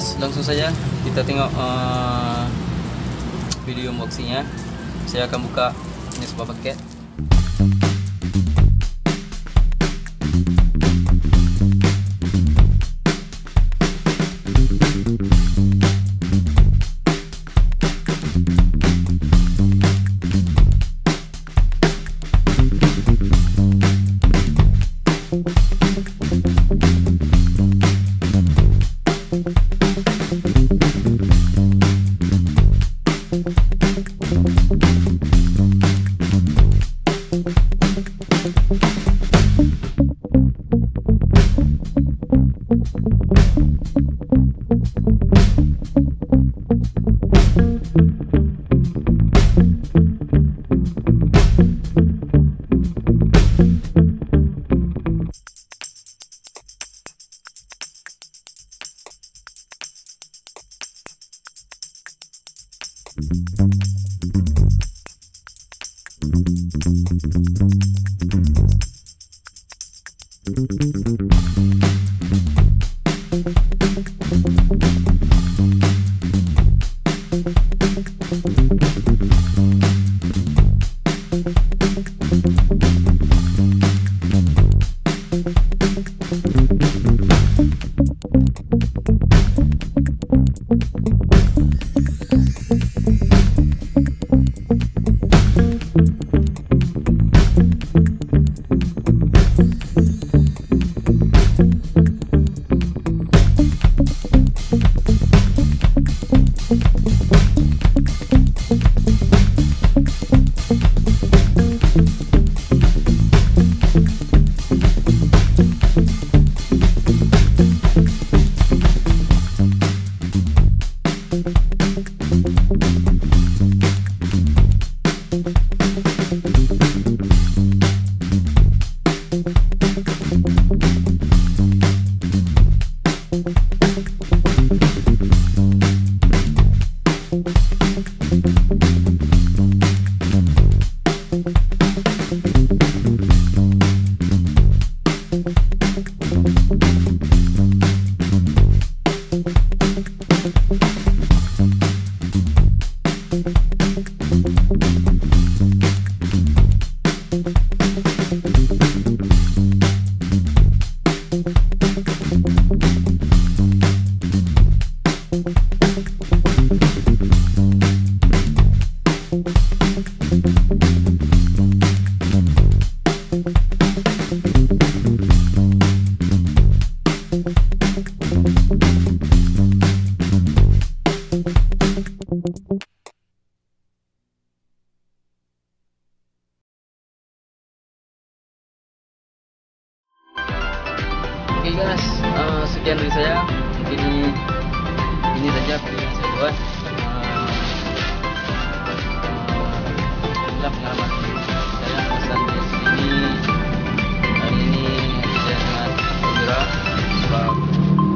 guys, langsung saja kita tengok video unboxingnya. Saya akan buka ini sebuah paket. Oke guys, sekian dari saya. Mungkin ini saja video yang saya buat. Inilah pengalaman saya sampai sini. Hari ini saya sangat gembira sebab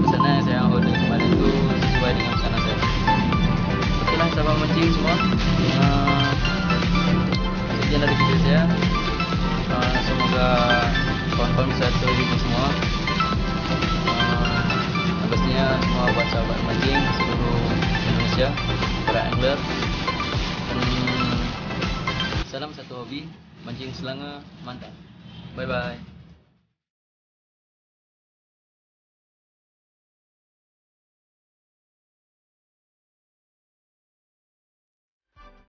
pesanan yang saya order kemarin itu sesuai dengan pesanan saya. Okelah sahabat mancing semua, sekian dari video saya. Semoga kawan-kawan bisa terhibur semua. Pastinya semua buat sahabat mancing seluruh Indonesia, para angler. Salam satu hobi, mancing selanga mantap. Bye bye.